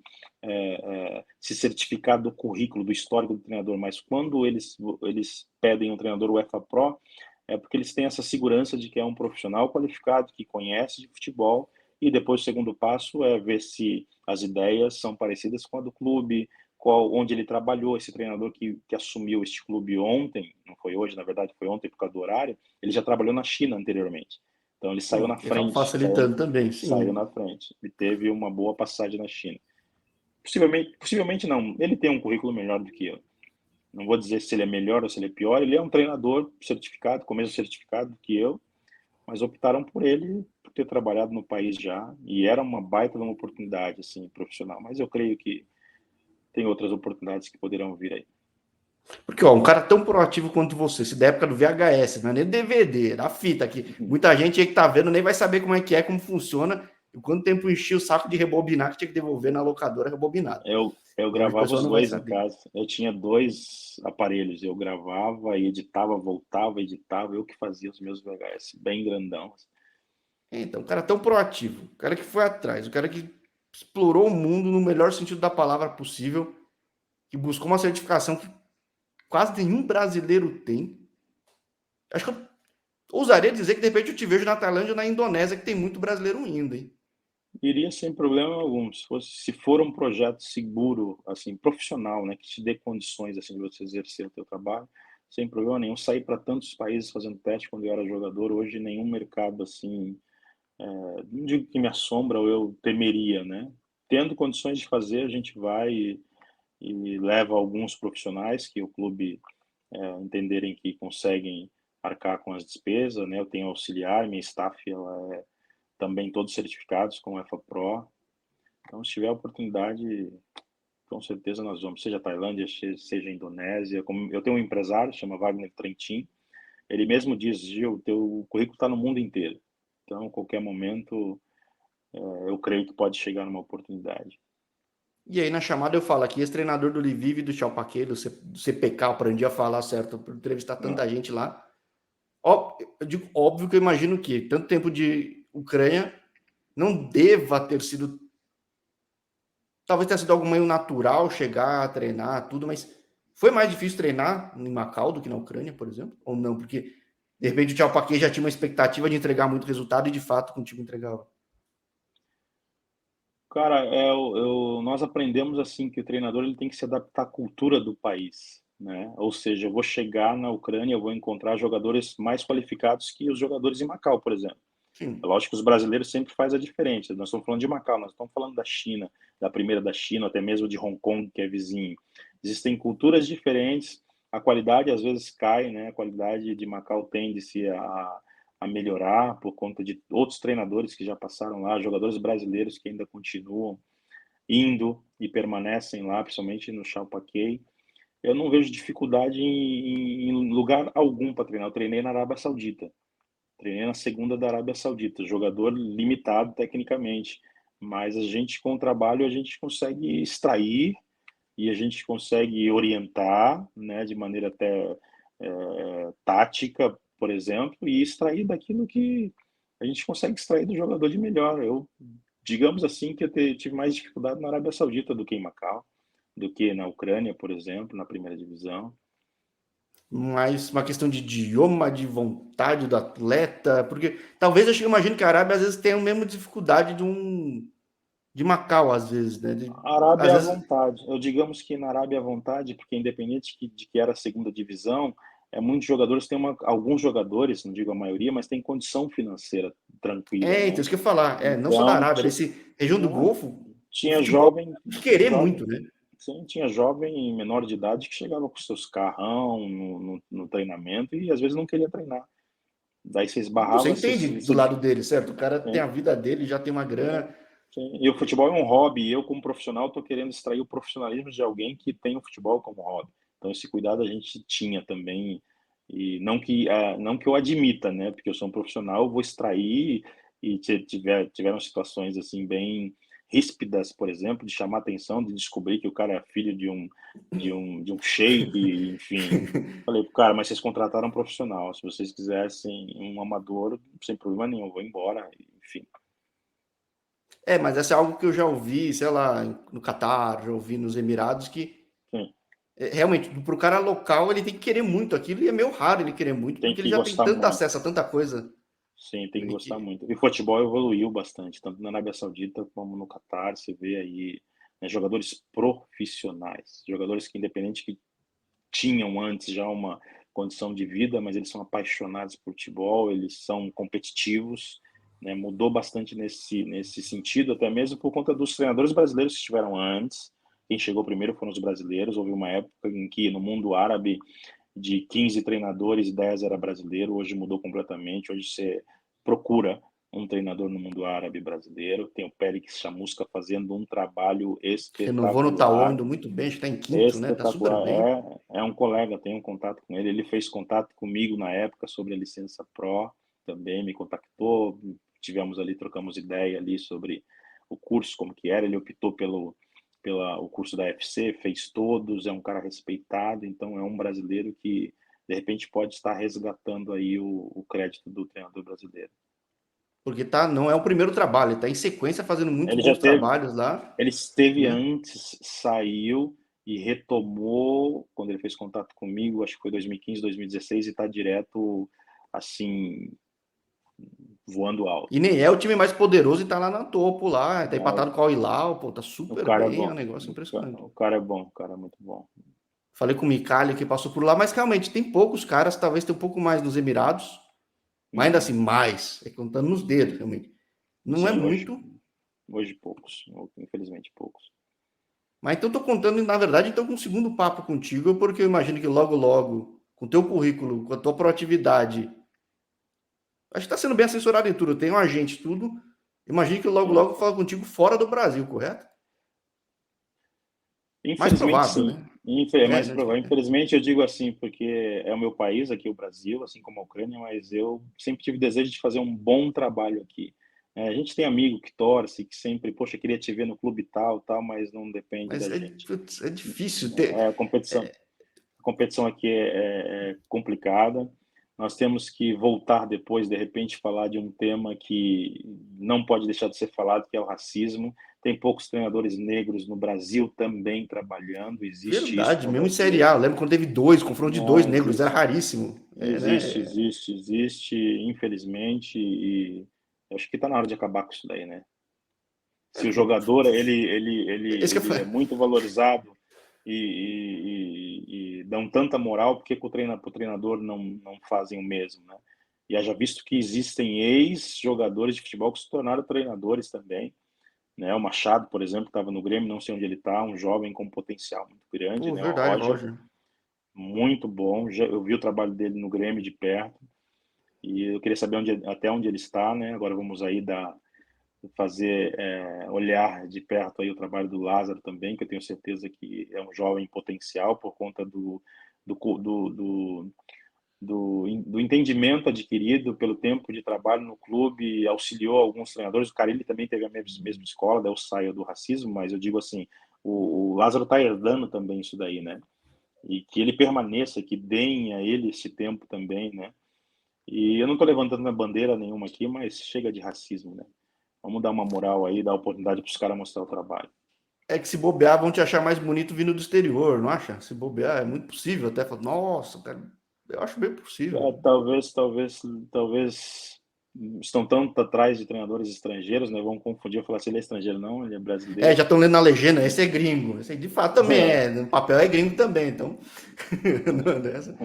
[SPEAKER 2] se certificar do currículo, do histórico do treinador, mas quando eles pedem um treinador UEFA Pro, é porque eles têm essa segurança de que é um profissional qualificado, que conhece de futebol, e depois o segundo passo é ver se as ideias são parecidas com a do clube, onde ele trabalhou, esse treinador que assumiu este clube ontem, não foi hoje, na verdade foi ontem por causa do horário, ele já trabalhou na China anteriormente. Então ele saiu na
[SPEAKER 1] Que acaba
[SPEAKER 2] frente,
[SPEAKER 1] facilitando também,
[SPEAKER 2] saiu
[SPEAKER 1] sim.
[SPEAKER 2] na frente e teve uma boa passagem na China. Possivelmente não, ele tem um currículo melhor do que eu. Não vou dizer se ele é melhor ou se ele é pior, ele é um treinador certificado, com o mesmo certificado que eu, mas optaram por ele por ter trabalhado no país já, e era uma baita de uma oportunidade assim, profissional, mas eu creio que tem outras oportunidades que poderão vir aí.
[SPEAKER 1] Porque, ó, um cara tão proativo quanto você, se da época do VHS, não é nem DVD, é da fita aqui. Muita gente aí que tá vendo nem vai saber como funciona, e quanto tempo enchia o saco de rebobinar que tinha que devolver na locadora rebobinado.
[SPEAKER 2] Eu
[SPEAKER 1] Normalmente o
[SPEAKER 2] gravava
[SPEAKER 1] pessoal
[SPEAKER 2] os
[SPEAKER 1] não vai
[SPEAKER 2] dois em
[SPEAKER 1] saber.
[SPEAKER 2] casa. Eu tinha dois aparelhos. Eu gravava e editava, voltava, editava. Eu que fazia os meus VHS, bem grandão.
[SPEAKER 1] Então, um cara tão proativo, o cara que foi atrás, o cara que explorou o mundo no melhor sentido da palavra possível, que buscou uma certificação que quase nenhum brasileiro tem. Acho que eu ousaria dizer que de repente eu te vejo na Tailândia ou na Indonésia, que tem muito brasileiro indo, hein?
[SPEAKER 2] Iria sem problema algum. Se for um projeto seguro, assim, profissional, né, que te dê condições assim de você exercer o teu trabalho, sem problema nenhum. Saí para tantos países fazendo teste quando eu era jogador. Hoje nenhum mercado assim, não digo que me assombra ou eu temeria, né? Tendo condições de fazer, a gente vai e leva alguns profissionais que o clube entenderem que conseguem arcar com as despesas, né? Eu tenho auxiliar, minha staff ela é também todos certificados com o EFA Pro. Então, se tiver oportunidade, com certeza nós vamos, seja Tailândia, seja Indonésia. Como eu tenho um empresário, chama Wagner Trentin, ele mesmo diz, Gil, teu currículo está no mundo inteiro. Então, a qualquer momento, eu creio que pode chegar numa oportunidade.
[SPEAKER 1] E aí na chamada eu falo aqui, esse treinador do Lviv, do Chalpaquet, do CPK, eu aprendi a falar certo, por entrevistar
[SPEAKER 2] Não,
[SPEAKER 1] tanta gente lá. Ó, eu digo óbvio que eu imagino que tanto tempo de Ucrânia não deva ter sido, talvez tenha sido algo meio natural chegar, treinar, tudo, mas foi mais difícil treinar em Macau do que na Ucrânia, por exemplo? Ou não? Porque de repente o Chalpaquet já tinha uma expectativa de entregar muito resultado e de fato contigo entregava.
[SPEAKER 2] cara, nós aprendemos assim que o treinador ele tem que se adaptar à cultura do país, né? Ou seja, eu vou chegar na Ucrânia, eu vou encontrar jogadores mais qualificados que os jogadores em Macau, por exemplo. É
[SPEAKER 1] Sim.
[SPEAKER 2] lógico que os brasileiros sempre fazem a diferença. Nós estamos falando de Macau, nós estamos falando da China, da primeira da China, até mesmo de Hong Kong, que é vizinho. Existem culturas diferentes, a qualidade às vezes cai, né? A qualidade de Macau tende-se a melhorar por conta de outros treinadores que já passaram lá, jogadores brasileiros que ainda continuam indo e permanecem lá, principalmente no Chalpaquei. Eu não vejo dificuldade em lugar algum para treinar. Eu treinei na Arábia Saudita. Treinei na segunda da Arábia Saudita, jogador limitado tecnicamente, mas a gente com o trabalho a gente consegue extrair e a gente consegue orientar, né, de maneira até tática, por exemplo, e extrair daquilo que a gente consegue extrair do jogador de melhor. Digamos assim, que tive mais dificuldade na Arábia Saudita do que em Macau, do que na Ucrânia, por exemplo, na primeira divisão.
[SPEAKER 1] Mais uma questão de idioma, de vontade do atleta, porque talvez eu imagino que a Arábia às vezes tenha a mesma dificuldade de Macau, às vezes, né?
[SPEAKER 2] A Arábia
[SPEAKER 1] Às
[SPEAKER 2] é à
[SPEAKER 1] vezes,
[SPEAKER 2] vontade. Eu digamos que na Arábia é à vontade, porque independente de que era a segunda divisão, muitos jogadores têm alguns jogadores, não digo a maioria, mas tem condição financeira tranquila,
[SPEAKER 1] então,
[SPEAKER 2] né?
[SPEAKER 1] isso que eu ia falar, não só da
[SPEAKER 2] Então,
[SPEAKER 1] Arábia, nesse região do
[SPEAKER 2] né,
[SPEAKER 1] Golfo, o
[SPEAKER 2] tinha
[SPEAKER 1] futebol
[SPEAKER 2] jovem,
[SPEAKER 1] tem que querer
[SPEAKER 2] jovem,
[SPEAKER 1] muito, né?
[SPEAKER 2] sim, tinha jovem menor de idade que chegava com seus carrão no treinamento e às vezes não queria treinar. Daí você
[SPEAKER 1] E você
[SPEAKER 2] esbarrava,
[SPEAKER 1] entende do lado dele, certo? O cara tem a vida dele, já tem uma
[SPEAKER 2] sim,
[SPEAKER 1] grana.
[SPEAKER 2] sim. E o futebol é um hobby, e eu, como profissional, estou querendo extrair o profissionalismo de alguém que tem o futebol como hobby. Então, esse cuidado a gente tinha também, e não que eu admita, né? Porque eu sou um profissional, eu vou extrair, e tiveram situações assim bem ríspidas, por exemplo, de chamar atenção, de descobrir que o cara é filho de um sheik, enfim. Falei pro cara, mas vocês contrataram um profissional, se vocês quisessem um amador, sem problema nenhum, eu vou embora, enfim.
[SPEAKER 1] Mas essa é algo que eu já ouvi, sei lá, no Catar, já ouvi nos Emirados, que
[SPEAKER 2] Sim.
[SPEAKER 1] realmente, para o cara local, ele tem que querer muito aquilo, e é meio raro ele querer muito,
[SPEAKER 2] Tem
[SPEAKER 1] porque ele
[SPEAKER 2] que
[SPEAKER 1] já tem
[SPEAKER 2] gostar
[SPEAKER 1] tanto
[SPEAKER 2] muito.
[SPEAKER 1] acesso a tanta coisa,
[SPEAKER 2] Sim, tem que
[SPEAKER 1] né,
[SPEAKER 2] gostar
[SPEAKER 1] que
[SPEAKER 2] muito. E o futebol evoluiu bastante, tanto na Arábia Saudita como no Catar. Você vê aí, né, jogadores profissionais, jogadores que, independente que tinham antes já uma condição de vida, mas eles são apaixonados por futebol, eles são competitivos, né? Mudou bastante nesse sentido, até mesmo por conta dos treinadores brasileiros que estiveram antes. Quem chegou primeiro foram os brasileiros. Houve uma época em que no mundo árabe de 15 treinadores, 10 era brasileiro. Hoje mudou completamente. Hoje você procura um treinador no mundo árabe brasileiro. Tem o Périx Chamusca fazendo um trabalho
[SPEAKER 1] renovou no Tauan
[SPEAKER 2] espetacular.
[SPEAKER 1] indo muito bem, acho que está em quinto, né? Tá super
[SPEAKER 2] Espetacular.
[SPEAKER 1] bem.
[SPEAKER 2] É um colega, tenho um contato com ele. Ele fez contato comigo na época sobre a licença Pro também, me contactou. Tivemos ali, trocamos ideia ali sobre o curso, como que era. Ele optou o curso da FC, fez todos, é um cara respeitado, então é um brasileiro que, de repente, pode estar resgatando aí o crédito do treinador brasileiro.
[SPEAKER 1] Porque não é o primeiro trabalho, ele tá em sequência fazendo muitos
[SPEAKER 2] Ele já
[SPEAKER 1] bons
[SPEAKER 2] teve,
[SPEAKER 1] trabalhos lá,
[SPEAKER 2] Ele esteve
[SPEAKER 1] né?
[SPEAKER 2] antes, saiu e retomou quando ele fez contato comigo, acho que foi 2015, 2016, e está direto, assim, voando
[SPEAKER 1] E
[SPEAKER 2] alto.
[SPEAKER 1] nem é o time mais poderoso e tá lá no topo lá, tá
[SPEAKER 2] É,
[SPEAKER 1] empatado com o Al Hilal, pô, tá
[SPEAKER 2] o
[SPEAKER 1] super
[SPEAKER 2] cara é
[SPEAKER 1] bem, é um
[SPEAKER 2] bom.
[SPEAKER 1] negócio impressionante.
[SPEAKER 2] O cara é bom, o cara é muito bom.
[SPEAKER 1] Falei com o Micali que passou por lá, mas realmente tem poucos caras, talvez tenha um pouco mais nos Emirados, mas ainda assim,
[SPEAKER 2] Uhum.
[SPEAKER 1] mais, contando nos dedos, realmente. Não é
[SPEAKER 2] Sim, hoje,
[SPEAKER 1] muito,
[SPEAKER 2] hoje poucos, infelizmente poucos.
[SPEAKER 1] mas então tô contando, na verdade, então com um segundo papo contigo, porque eu imagino que logo, logo, com o teu currículo, com a tua proatividade, acho que tá sendo bem assessorado em tudo, tem um agente, tudo, imagino que logo,
[SPEAKER 2] Sim.
[SPEAKER 1] logo falo contigo fora do Brasil, correto? Mais
[SPEAKER 2] Infelizmente,
[SPEAKER 1] provável,
[SPEAKER 2] sim.
[SPEAKER 1] né?
[SPEAKER 2] É mais
[SPEAKER 1] Né?
[SPEAKER 2] provável. Infelizmente, eu digo assim, porque é o meu país, aqui o Brasil, assim como a Ucrânia, mas eu sempre tive desejo de fazer um bom trabalho aqui. A gente tem amigo que torce, que sempre, poxa, queria te ver no clube tal, tal, mas não depende
[SPEAKER 1] Mas
[SPEAKER 2] da gente.
[SPEAKER 1] putz, é difícil ter.
[SPEAKER 2] A competição aqui é complicada. Nós temos que voltar depois, de repente, falar de um tema que não pode deixar de ser falado, que é o racismo. Tem poucos treinadores negros no Brasil também trabalhando, existe isso
[SPEAKER 1] Verdade,
[SPEAKER 2] no
[SPEAKER 1] mesmo em Série
[SPEAKER 2] Brasil.
[SPEAKER 1] A. Eu lembro quando teve dois, confronto de dois negros, era
[SPEAKER 2] Existe,
[SPEAKER 1] raríssimo. Né?
[SPEAKER 2] existe, infelizmente, e acho que está na hora de acabar com isso daí, né? Se o jogador
[SPEAKER 1] Esse que
[SPEAKER 2] ele é muito valorizado e dão tanta moral, porque que o treinador não fazem o mesmo, né? E haja visto que existem ex-jogadores de futebol que se tornaram treinadores também, né? O Machado, por exemplo, estava no Grêmio, não sei onde ele está, um jovem com potencial muito grande,
[SPEAKER 1] Pô,
[SPEAKER 2] né? O
[SPEAKER 1] verdade,
[SPEAKER 2] Roger,
[SPEAKER 1] Roger.
[SPEAKER 2] muito bom, eu vi o trabalho dele no Grêmio de perto e eu queria saber até onde ele está, né? Agora vamos aí fazer olhar de perto aí o trabalho do Lázaro também, que eu tenho certeza que é um jovem potencial por conta do, do, do, do entendimento adquirido pelo tempo de trabalho no clube, auxiliou alguns treinadores. O Carille também teve a mesma escola, daí eu saio do racismo, mas eu digo assim, o Lázaro está herdando também isso daí, né? E que ele permaneça, que deem a ele esse tempo também, né? E eu não estou levantando minha bandeira nenhuma aqui, mas chega de racismo, né? Vamos dar uma moral aí, dar oportunidade para os caras mostrar o trabalho.
[SPEAKER 1] É que se bobear, vão te achar mais bonito vindo do exterior, não acha? Se bobear, é muito possível até. Falar, nossa, cara, eu acho bem possível.
[SPEAKER 2] Talvez estão tanto atrás de treinadores estrangeiros, né? Vão confundir, falar se ele é estrangeiro, não, ele é
[SPEAKER 1] É,
[SPEAKER 2] brasileiro.
[SPEAKER 1] já estão lendo na legenda, esse é gringo. Esse aí, de fato também
[SPEAKER 2] É,
[SPEAKER 1] é. No papel é gringo também, então. Não é dessa.
[SPEAKER 2] é.
[SPEAKER 1] Pô,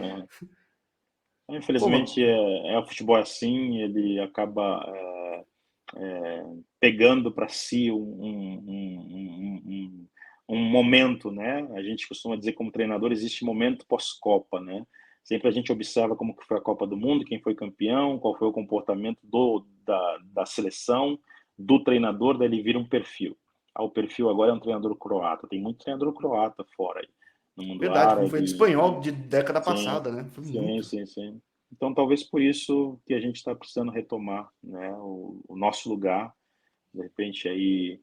[SPEAKER 1] mas
[SPEAKER 2] Infelizmente, o futebol é assim, ele acaba pegando para si um momento, né? A gente costuma dizer como treinador, existe momento pós-Copa, né? Sempre a gente observa como que foi a Copa do Mundo, quem foi campeão, qual foi o comportamento da seleção, do treinador, daí ele vira um perfil. O perfil agora é um treinador croata. Tem muito treinador croata fora aí, no mundo
[SPEAKER 1] verdade, como foi de
[SPEAKER 2] árabe.
[SPEAKER 1] espanhol de década
[SPEAKER 2] Sim,
[SPEAKER 1] passada, né? Foi
[SPEAKER 2] sim,
[SPEAKER 1] muito.
[SPEAKER 2] sim, sim. Então, talvez por isso que a gente está precisando retomar, né, o nosso lugar, de repente aí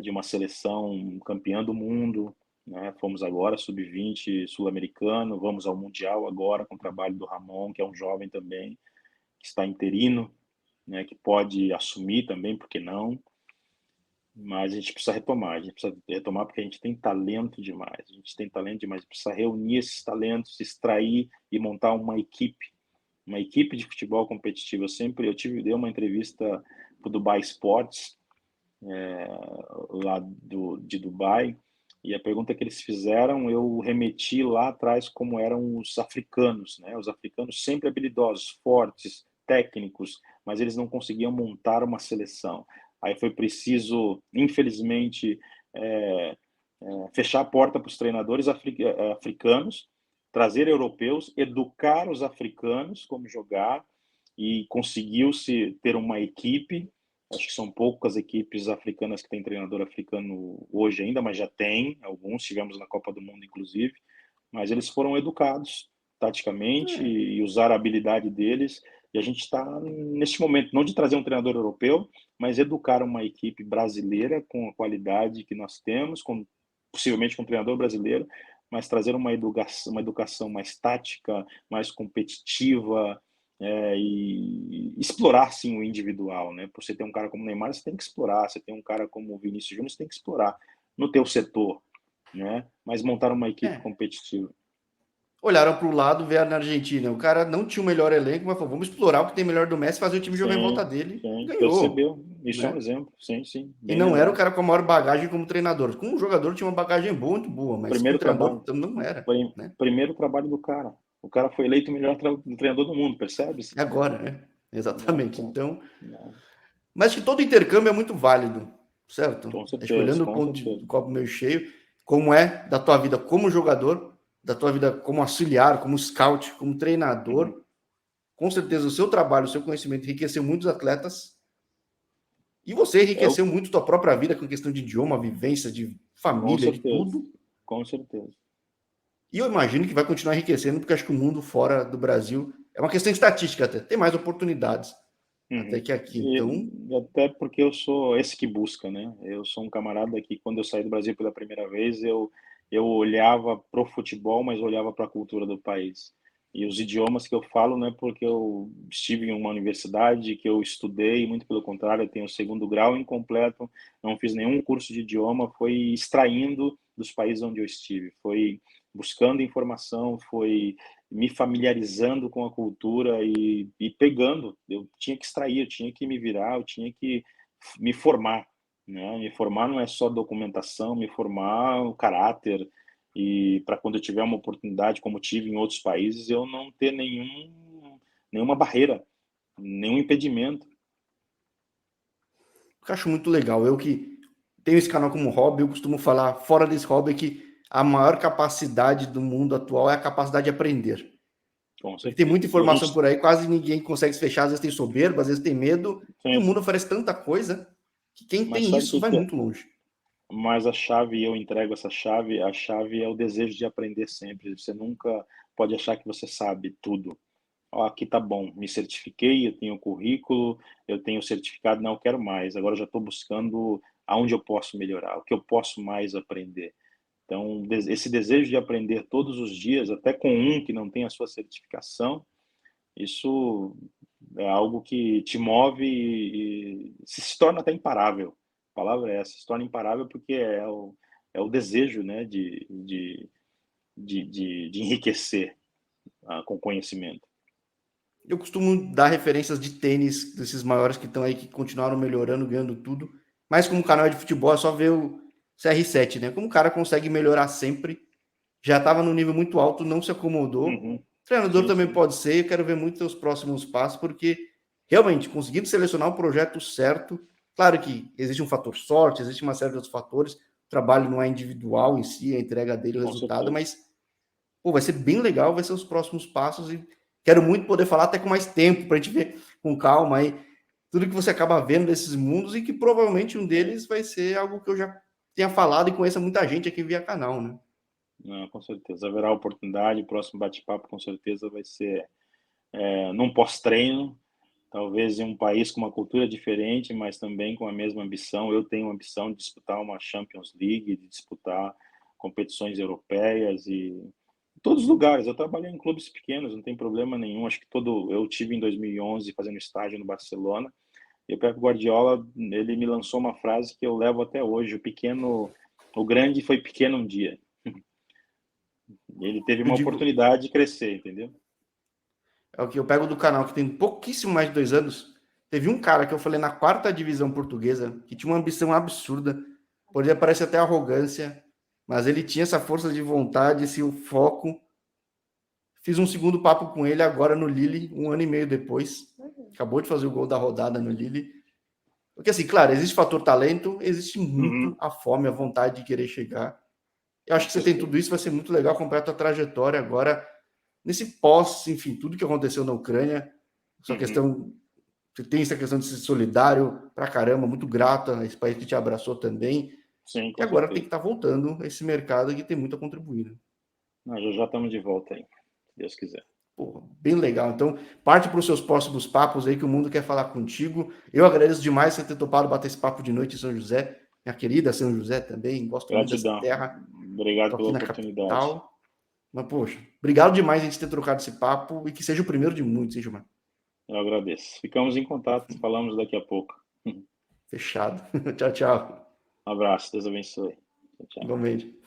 [SPEAKER 2] de uma seleção campeã do mundo, né? Fomos agora sub-20 sul-americano, vamos ao mundial agora com o trabalho do Ramon, que é um jovem também que está interino, né, que pode assumir também, porque não? Mas a gente precisa retomar, a gente precisa retomar porque a gente tem talento demais, a gente tem talento demais, precisa reunir esses talentos, extrair e montar uma equipe de futebol competitivo. Dei uma entrevista para o Dubai Sports, lá de Dubai, e a pergunta que eles fizeram, eu remeti lá atrás como eram os africanos, né? Os africanos sempre habilidosos, fortes, técnicos, mas eles não conseguiam montar uma seleção. Aí foi preciso, infelizmente, é, fechar a porta para os treinadores africanos, trazer europeus, educar os africanos como jogar, e conseguiu-se ter uma equipe. Acho que são poucas equipes africanas que têm treinador africano hoje ainda, mas já tem alguns, tivemos na Copa do Mundo, inclusive. Mas eles foram educados taticamente
[SPEAKER 1] É,
[SPEAKER 2] e usaram a habilidade deles. E a gente está neste momento, não de trazer um treinador europeu, mas educar uma equipe brasileira com a qualidade que nós temos, possivelmente com um treinador brasileiro, mas trazer uma educação mais tática, mais competitiva, e explorar sim o individual, né? Por você ter um cara como o Neymar, você tem que explorar. Você tem um cara como o Vinícius Júnior, você tem que explorar no teu setor, né? Mas montar uma equipe
[SPEAKER 1] é.
[SPEAKER 2] competitiva.
[SPEAKER 1] Olharam para o lado, vieram na Argentina. O cara não tinha o melhor elenco, mas falou, vamos explorar o que tem melhor do Messi, fazer o time jogar em volta
[SPEAKER 2] Sim,
[SPEAKER 1] dele.
[SPEAKER 2] sim,
[SPEAKER 1] Ganhou,
[SPEAKER 2] percebeu. Isso é um
[SPEAKER 1] né?
[SPEAKER 2] exemplo. Sim, sim,
[SPEAKER 1] E
[SPEAKER 2] bem
[SPEAKER 1] não era o
[SPEAKER 2] lembrado.
[SPEAKER 1] cara com a maior bagagem como treinador. Como jogador tinha uma bagagem boa, muito boa, mas como
[SPEAKER 2] Primeiro
[SPEAKER 1] treinador
[SPEAKER 2] trabalho.
[SPEAKER 1] não era, né?
[SPEAKER 2] Primeiro trabalho do cara. O cara foi eleito o melhor treinador do mundo, percebe-se?
[SPEAKER 1] Agora, né? Exatamente.
[SPEAKER 2] Então,
[SPEAKER 1] Então,
[SPEAKER 2] não,
[SPEAKER 1] mas que todo intercâmbio é muito válido, certo?
[SPEAKER 2] com
[SPEAKER 1] Acho que
[SPEAKER 2] certeza,
[SPEAKER 1] olhando o
[SPEAKER 2] com
[SPEAKER 1] ponto do
[SPEAKER 2] certeza.
[SPEAKER 1] copo meio cheio, como é da tua vida como jogador, da tua vida como auxiliar, como scout, como
[SPEAKER 2] Uhum.
[SPEAKER 1] treinador, com certeza o seu trabalho, o seu conhecimento enriqueceu muitos atletas e você
[SPEAKER 2] É o,
[SPEAKER 1] enriqueceu muito tua própria vida com questão de idioma, vivência, de
[SPEAKER 2] com
[SPEAKER 1] família, de
[SPEAKER 2] certeza,
[SPEAKER 1] tudo.
[SPEAKER 2] com certeza.
[SPEAKER 1] E eu imagino que vai continuar enriquecendo, porque acho que o mundo fora do Brasil é uma questão estatística até, tem mais oportunidades até
[SPEAKER 2] Uhum.
[SPEAKER 1] que aqui. Então,
[SPEAKER 2] E até porque eu sou esse que busca, né? Eu sou um camarada que, quando eu saí do Brasil pela primeira vez, eu olhava para o futebol, mas olhava para a cultura do país. E os idiomas que eu falo não é porque eu estive em uma universidade, que eu estudei, muito pelo contrário, eu tenho o segundo grau incompleto, não fiz nenhum curso de idioma, foi extraindo dos países onde eu estive, foi buscando informação, foi me familiarizando com a cultura e pegando. Eu tinha que extrair, eu tinha que me virar, eu tinha que me formar. Né? Me formar não é só documentação, me formar o caráter, e para quando eu tiver uma oportunidade, como tive em outros países, eu não ter nenhuma barreira, nenhum impedimento.
[SPEAKER 1] eu acho muito legal. Eu que tenho esse canal como hobby, eu costumo falar fora desse hobby que a maior capacidade do mundo atual é a capacidade de aprender.
[SPEAKER 2] Com
[SPEAKER 1] Porque tem
[SPEAKER 2] certeza.
[SPEAKER 1] muita
[SPEAKER 2] E a
[SPEAKER 1] informação
[SPEAKER 2] gente
[SPEAKER 1] por aí, quase ninguém consegue se fechar, às vezes tem soberba, às vezes tem medo, e o
[SPEAKER 2] tem,
[SPEAKER 1] mundo oferece tanta coisa que quem
[SPEAKER 2] mas
[SPEAKER 1] tem
[SPEAKER 2] sabe o
[SPEAKER 1] isso
[SPEAKER 2] que
[SPEAKER 1] vai
[SPEAKER 2] que é?
[SPEAKER 1] muito longe.
[SPEAKER 2] Mas a chave, eu entrego essa chave, a chave é o desejo de aprender sempre. Você nunca pode achar que você sabe tudo. Ó, aqui tá bom, me certifiquei, eu tenho currículo, eu tenho certificado, não eu quero mais. Agora eu já estou buscando aonde eu posso melhorar, o que eu posso mais aprender. Então, esse desejo de aprender todos os dias, até com um que não tem a sua certificação, isso é algo que te move e se torna até imparável. A palavra é essa, se torna imparável porque é o desejo, né, de enriquecer com conhecimento.
[SPEAKER 1] Eu costumo dar referências de tênis desses maiores que estão aí, que continuaram melhorando, ganhando tudo. Mas como canal de futebol, é só ver o CR7, né? Como o cara consegue melhorar sempre. Já estava no nível muito alto, não se acomodou.
[SPEAKER 2] Uhum.
[SPEAKER 1] Treinador
[SPEAKER 2] Sim,
[SPEAKER 1] também
[SPEAKER 2] sim,
[SPEAKER 1] pode ser. Eu quero ver muito os próximos passos, porque realmente, conseguindo selecionar o projeto certo. Claro que existe um fator sorte, existe uma série de outros fatores. O trabalho não é individual em si, a entrega dele, o
[SPEAKER 2] com
[SPEAKER 1] resultado,
[SPEAKER 2] certeza.
[SPEAKER 1] mas pô, vai ser bem legal, vai ser os próximos passos e quero muito poder falar até com mais tempo para a gente ver com calma aí tudo que você acaba vendo desses mundos e que provavelmente um deles vai ser algo que eu já tenha falado e conheça muita gente aqui via canal, né?
[SPEAKER 2] Não, com certeza. Haverá oportunidade, o próximo bate-papo com certeza vai ser num pós-treino, talvez em um país com uma cultura diferente, mas também com a mesma ambição. Eu tenho a ambição de disputar uma Champions League, de disputar competições europeias e em todos os lugares. Eu trabalhei em clubes pequenos, não tem problema nenhum. Acho que eu tive em 2011 fazendo estágio no Barcelona. E o Pep Guardiola, ele me lançou uma frase que eu levo até hoje: o grande foi pequeno um dia. Ele teve
[SPEAKER 1] Eu
[SPEAKER 2] uma
[SPEAKER 1] digo,
[SPEAKER 2] oportunidade de crescer, entendeu?
[SPEAKER 1] é o que eu pego do canal, que tem pouquíssimo mais de 2 anos. Teve um cara que eu falei na quarta divisão portuguesa, que tinha uma ambição absurda, poderia parecer até arrogância, mas ele tinha essa força de vontade, esse foco. Fiz um segundo papo com ele agora no Lille, um ano e meio depois. Acabou de fazer o gol da rodada no Lille. Porque, assim, claro, existe o fator talento, existe muito
[SPEAKER 2] Uhum,
[SPEAKER 1] a fome, a vontade de querer chegar. Eu acho
[SPEAKER 2] com
[SPEAKER 1] que você tem tudo
[SPEAKER 2] certeza.
[SPEAKER 1] isso, vai ser muito legal acompanhar a tua trajetória agora, nesse pós, enfim, tudo que aconteceu na Ucrânia, sua
[SPEAKER 2] Uhum,
[SPEAKER 1] questão, você tem essa questão de ser solidário pra caramba, muito grato a esse país que te abraçou também,
[SPEAKER 2] sim,
[SPEAKER 1] e
[SPEAKER 2] com
[SPEAKER 1] agora tem que
[SPEAKER 2] certeza.
[SPEAKER 1] estar voltando a esse mercado que tem muito a contribuir. Né?
[SPEAKER 2] Nós já estamos de volta aí, se Deus quiser.
[SPEAKER 1] Pô, bem legal. Então, parte para os seus próximos papos aí que o mundo quer falar contigo. Eu agradeço demais você ter topado bater esse papo de noite em São José, minha querida São José também. Gosto muito dessa
[SPEAKER 2] Gratidão.
[SPEAKER 1] terra.
[SPEAKER 2] Obrigado
[SPEAKER 1] Estou
[SPEAKER 2] pela
[SPEAKER 1] aqui na
[SPEAKER 2] oportunidade.
[SPEAKER 1] capital. Mas, poxa, obrigado demais a gente ter trocado esse papo e que seja o primeiro de muitos, hein, Gilmar?
[SPEAKER 2] Eu agradeço. Ficamos em contato, falamos daqui a pouco.
[SPEAKER 1] Fechado. Tchau, tchau.
[SPEAKER 2] Um abraço, Deus abençoe. Tchau, tchau.
[SPEAKER 1] Igualmente.